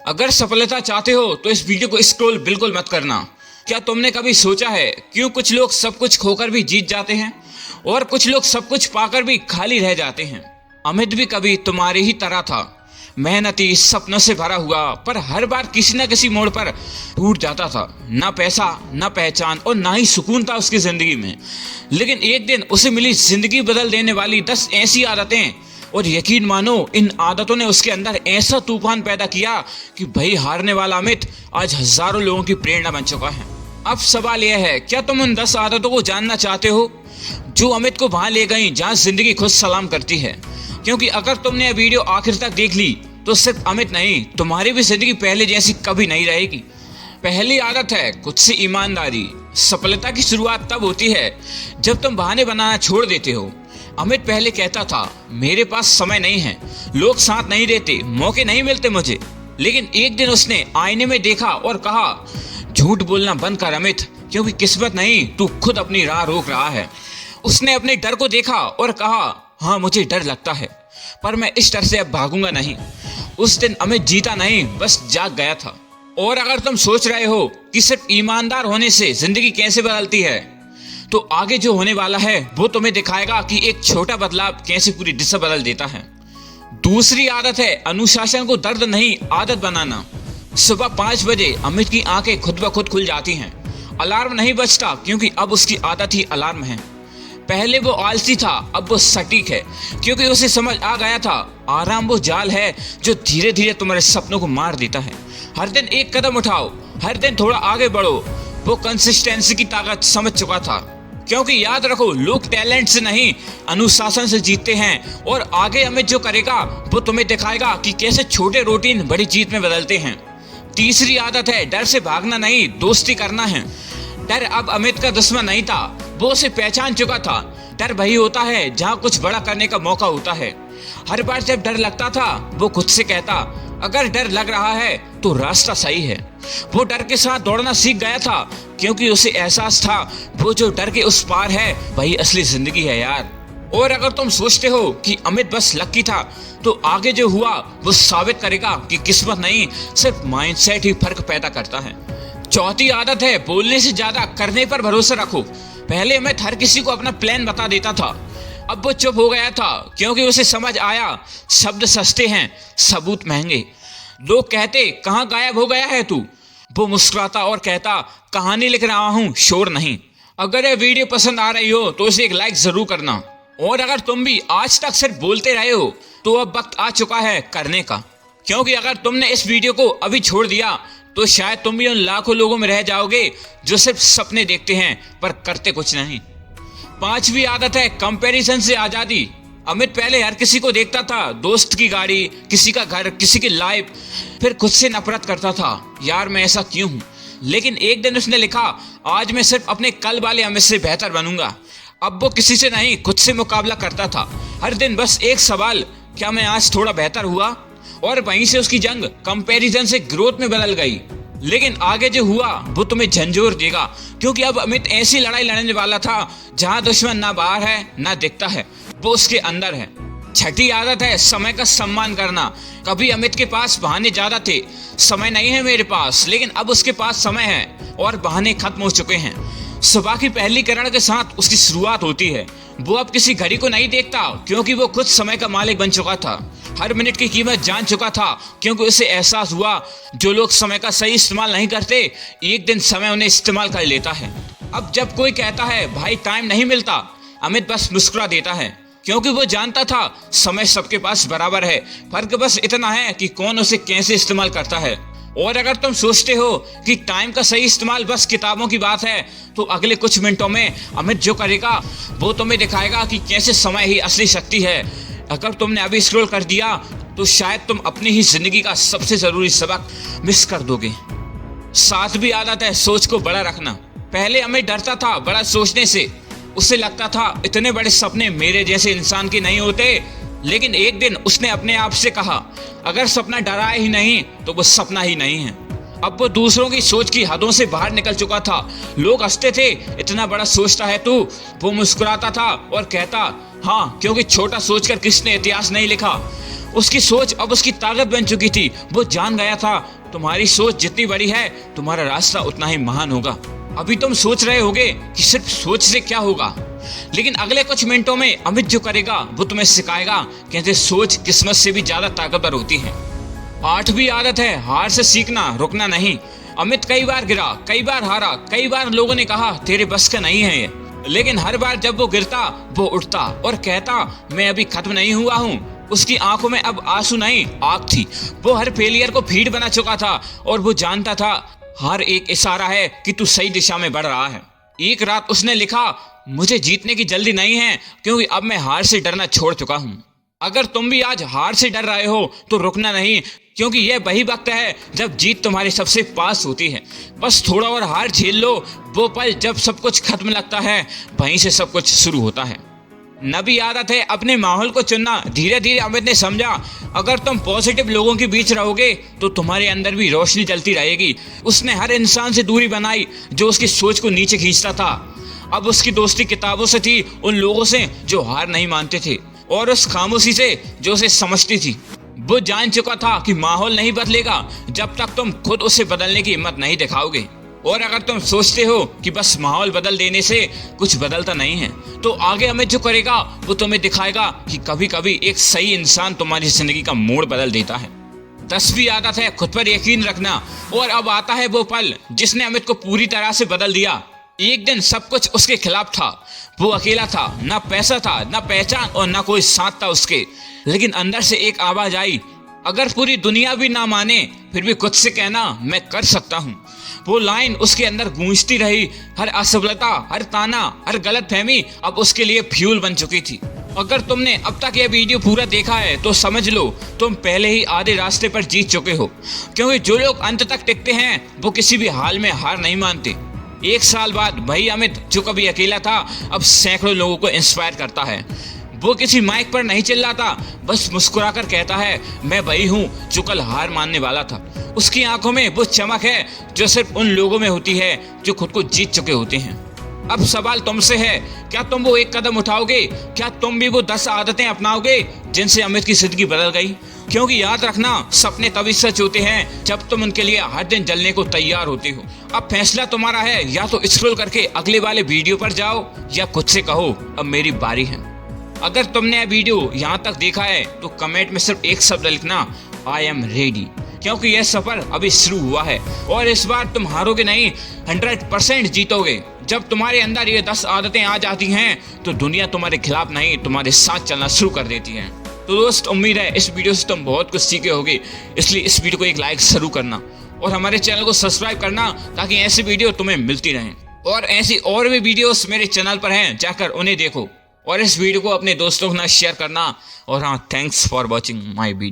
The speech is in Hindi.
अगर सफलता चाहते हो तो इस वीडियो को स्क्रॉल बिल्कुल मत करना। क्या तुमने कभी सोचा है क्यों कुछ लोग सब कुछ खोकर भी जीत जाते हैं और कुछ लोग सब कुछ पाकर भी खाली रह जाते हैं? अमित भी कभी तुम्हारी ही तरह था, मेहनती, सपनों से भरा हुआ, पर हर बार किसी न किसी मोड़ पर टूट जाता था। ना पैसा, ना पहचान और ना ही सुकून था उसकी जिंदगी में। लेकिन एक दिन उसे मिली जिंदगी बदल देने वाली 10 ऐसी आदतें, और यकीन मानो इन आदतों ने उसके अंदर ऐसा तूफान पैदा किया कि भाई हारने वाला अमित आज हजारों लोगों की प्रेरणा बन चुका है। अब सवाल यह है, क्या तुम उन 10 आदतों को जानना चाहते हो जो अमित को वहां ले गई जहां जिंदगी खुद सलाम करती है? क्योंकि अगर तुमने यह वीडियो आखिर तक देख ली तो सिर्फ अमित नहीं, तुम्हारी भी जिंदगी पहले जैसी कभी नहीं रहेगी। पहली आदत है खुद से ईमानदारी। सफलता की शुरुआत तब होती है जब तुम बहाने बनाना छोड़ देते हो। अमित पहले कहता था, मेरे पास समय नहीं है, लोग साथ नहीं देते, मौके नहीं मिलते मुझे। लेकिन एक दिन उसने आईने में देखा और कहा, झूठ बोलना बंद कर अमित, क्योंकि किस्मत नहीं, तू खुद अपनी राह रोक रहा है। उसने अपने डर को देखा और कहा, हाँ मुझे डर लगता है, पर मैं इस डर से अब भागूंगा नहीं। उस दिन अमित जीता नहीं, बस जाग गया था। और अगर तुम सोच रहे हो कि सिर्फ ईमानदार होने से जिंदगी कैसे बदलती है, तो आगे जो होने वाला है वो तुम्हें दिखाएगा कि एक छोटा बदलाव कैसे पूरी दिशा बदल देता है। दूसरी आदत है अनुशासन को दर्द नहीं आदत बनाना। सुबह 5 बजे अमित की आंखें खुद ब खुद खुल जाती हैं। अलार्म नहीं बजता, क्योंकि अब उसकी आदत ही अलार्म है। पहले वो आलसी था, अब वो सटीक है, क्योंकि उसे समझ आ गया था आराम वो जाल है जो धीरे धीरे तुम्हारे सपनों को मार देता है। हर दिन एक कदम उठाओ, हर दिन थोड़ा आगे बढ़ो। वो कंसिस्टेंसी की ताकत समझ चुका था, क्योंकि याद रखो, लोग टैलेंट से नहीं अनुशासन से जीतते हैं। और आगे अमित जो करेगा वो तुम्हें दिखाएगा कि कैसे छोटे रूटीन बड़ी जीत में बदलते हैं। तीसरी आदत है डर से भागना नहीं, दोस्ती करना है। डर अब अमित का दुश्मन नहीं था, वो उसे पहचान चुका था। डर वही होता है जहाँ कुछ बड़ा करने का मौका होता है। हर बार जब डर लगता था वो खुद से कहता, अगर डर लग रहा है तो रास्ता सही है। वो डर के साथ दौड़ना सीख गया था, क्योंकि उसे एहसास था वो जो डर के उस पार है वही असली जिंदगी है यार। और अगर तुम सोचते हो कि अमित बस लकी था, तो आगे जो हुआ वो साबित करेगा कि किस्मत नहीं, सिर्फ माइंडसेट ही फर्क पैदा करता है। चौथी आदत है बोलने से ज्यादा करने पर भरोसा रखो। पहले अमित हर किसी को अपना प्लान बता देता था, अब वो चुप हो गया था, क्योंकि उसे समझ आया शब्द सस्ते हैं, सबूत महंगे। लोग कहते, कहाँ गायब हो गया है तू? वो मुस्कुराता और कहता, कहानी लिख रहा हूँ, शोर नहीं। अगर यह वीडियो पसंद आ रही हो तो इसे एक लाइक जरूर करना। और अगर तुम भी आज तक सिर्फ बोलते रहे हो तो अब वक्त आ चुका है करने का, क्योंकि अगर तुमने इस वीडियो को अभी छोड़ दिया तो शायद तुम भी उन लाखों लोगों में रह जाओगे जो सिर्फ सपने देखते हैं पर करते कुछ नहीं। पांचवी आदत है कंपैरिजन से आजादी। अमित पहले हर किसी को देखता था, दोस्त की गाड़ी, किसी का घर, किसी की लाइफ, फिर खुद से नफरत करता था, यार मैं ऐसा क्यों हूँ। लेकिन एक दिन उसने लिखा, आज मैं सिर्फ अपने कल वाले अमित से बेहतर बनूंगा। अब वो किसी से नहीं, खुद से मुकाबला करता था। हर दिन बस एक सवाल, क्या मैं आज थोड़ा बेहतर हुआ? और वहीं से उसकी जंग कंपैरिजन से ग्रोथ में बदल गई। लेकिन आगे जो हुआ वो तुम्हें झंझोर देगा, क्योंकि अब अमित ऐसी लड़ाई लड़ने वाला था जहां दुश्मन ना बाहर है ना दिखता है, वो उसके अंदर है। छठी आदत है समय का सम्मान करना। कभी अमित के पास बहाने ज्यादा थे, समय नहीं है मेरे पास, लेकिन अब उसके पास समय है और बहाने खत्म हो चुके हैं। सुबह की पहली किरण के साथ उसकी शुरुआत होती है। वो अब किसी घड़ी को नहीं देखता, क्योंकि वो खुद समय का मालिक बन चुका था। हर मिनट की कीमत जान चुका था, क्योंकि उसे एहसास हुआ जो लोग समय का सही इस्तेमाल नहीं करते, एक दिन समय उन्हें इस्तेमाल कर लेता है। अब जब कोई कहता है भाई टाइम नहीं मिलता, अमित बस मुस्कुरा देता है, क्योंकि वो जानता था समय सबके पास बराबर है, फर्क बस इतना है कि कौन उसे कैसे इस्तेमाल करता है। और अगर तुम सोचते हो कि टाइम का सही इस्तेमाल बस किताबों की बात है, तो अगले कुछ मिनटों में अमित जो करेगा वो तुम्हें दिखाएगा कि कैसे समय ही असली शक्ति है। अगर तुमने अभी स्क्रॉल कर दिया तो शायद तुम अपनी ही जिंदगी का सबसे जरूरी सबक मिस कर दोगे। सातवीं आदत है सोच को बड़ा रखना। पहले अमित डरता था बड़ा सोचने से, उसे लगता था इतने बड़े सपने मेरे जैसे इंसान के नहीं होते। लेकिन एक दिन उसने अपने आप से कहा, अगर सपना डराए ही नहीं तो वो सपना ही नहीं है। अब वो दूसरों की सोच की हदों से बाहर निकल चुका था। लोग हंसते थे, इतना बड़ा सोचता है तू। वो मुस्कुराता था और कहता, हाँ, क्योंकि छोटा सोचकर किसने इतिहास नहीं लिखा। उसकी सोच अब उसकी ताकत बन चुकी थी। वो जान गया था तुम्हारी सोच जितनी बड़ी है तुम्हारा रास्ता उतना ही महान होगा। अभी तुम सोच रहे होगे कि सिर्फ सोच से क्या होगा, लेकिन अगले कुछ मिनटों में अमित जो करेगा वो तुम्हें सिखाएगा कैसे सोच किस्मत से भी ज्यादा ताकतवर होती है। 8वीं आदत है हार से सीखना, रुकना नहीं। अमित कई बार गिरा, कई बार हारा, कई बार लोगों ने कहा तेरे बस का नहीं है ये, लेकिन हर बार जब वो गिरता वो उठता और कहता मैं अभी खत्म नहीं हुआ हूँ। उसकी आंखों में अब आंसू नहीं आग थी। वो हर फेलियर को फीड बना चुका था और वो जानता था हर एक इशारा है कि तू सही दिशा में बढ़ रहा है। एक रात उसने लिखा मुझे जीतने की जल्दी नहीं है क्योंकि अब मैं हार से डरना छोड़ चुका हूँ। अगर तुम भी आज हार से डर रहे हो तो रुकना नहीं, क्योंकि यह वही वक्त है जब जीत तुम्हारे सबसे पास होती है। बस थोड़ा और हार झेल लो। वो पल जब सब कुछ खत्म लगता है वहीं से सब कुछ शुरू होता है। 9वीं आदत है अपने माहौल को चुनना। धीरे धीरे अमित ने समझा अगर तुम पॉजिटिव लोगों के बीच रहोगे तो तुम्हारे अंदर भी रोशनी जलती रहेगी। उसने हर इंसान से दूरी बनाई जो उसकी सोच को नीचे खींचता था। अब उसकी दोस्ती किताबों से थी, उन लोगों से जो हार नहीं मानते थे, और उस खामोशी से जो उसे समझती थी। वो जान चुका था कि माहौल नहीं बदलेगा जब तक तुम खुद उसे बदलने की हिम्मत नहीं दिखाओगे। और अगर तुम सोचते हो कि बस माहौल बदल देने से कुछ बदलता नहीं है तो आगे अमित जो करेगा वो तुम्हें दिखाएगा कि कभी कभी एक सही इंसान तुम्हारी जिंदगी का मोड़ बदल देता है। 10वीं आदत है खुद पर यकीन रखना। और अब आता है वो पल जिसने अमित को पूरी तरह से बदल दिया। एक दिन सब कुछ उसके खिलाफ था। वो अकेला था, ना पैसा था, ना पहचान और ना कोई साथ था उसके। लेकिन अंदर से एक आवाज आई अगर पूरी दुनिया भी ना माने फिर भी खुद से कहना मैं कर सकता हूँ। वो लाइन उसके अंदर गूंजती रही। हर असफलता, हर ताना, हर गलतफहमी अब उसके लिए फ्यूल बन चुकी थी। अगर तुमने अब तक यह वीडियो पूरा देखा है तो समझ लो तुम पहले ही आधे रास्ते पर जीत चुके हो, क्योंकि जो लोग अंत तक टिकते हैं वो किसी भी हाल में हार नहीं मानते। 1 साल बाद वही अमित जो कभी अकेला था अब सैकड़ों लोगों को इंस्पायर करता है। वो किसी माइक पर नहीं चिल्लाता, बस मुस्कुराकर कहता है मैं वही हूँ जो कल हार मानने वाला था। उसकी आंखों में वो चमक है जो सिर्फ उन लोगों में होती है जो खुद को जीत चुके होते हैं। अब सवाल तुमसे है, क्या तुम वो एक कदम उठाओगे? क्या तुम भी वो 10 आदतें अपनाओगे जिनसे अमित की जिंदगी बदल गई? क्योंकि याद रखना सपने तभी सच होते हैं जब तुम उनके लिए हर दिन जलने को तैयार होते हो। अब फैसला तुम्हारा है, या तो स्क्रॉल करके अगले वाले वीडियो पर जाओ या खुद से कहो अब मेरी बारी है। अगर तुमने यह वीडियो यहाँ तक देखा है तो कमेंट में सिर्फ एक शब्द लिखना आई एम रेडी, क्योंकि यह सफर अभी शुरू हुआ है और इस बार तुम हारोगे नहीं, 100% जीतोगे। जब तुम्हारे अंदर ये 10 आदतें आ जाती हैं तो दुनिया तुम्हारे खिलाफ नहीं तुम्हारे साथ चलना शुरू कर देती है। तो दोस्त उम्मीद है इस वीडियो से तुम बहुत कुछ सीखे होगे, इसलिए इस वीडियो को एक लाइक जरूर करना और हमारे चैनल को सब्सक्राइब करना ताकि ऐसी वीडियो तुम्हें मिलती रहें। और ऐसी और भी वीडियोस मेरे चैनल पर हैं, जाकर उन्हें देखो और इस वीडियो को अपने दोस्तों के साथ शेयर करना। और हाँ, thanks for watching my video.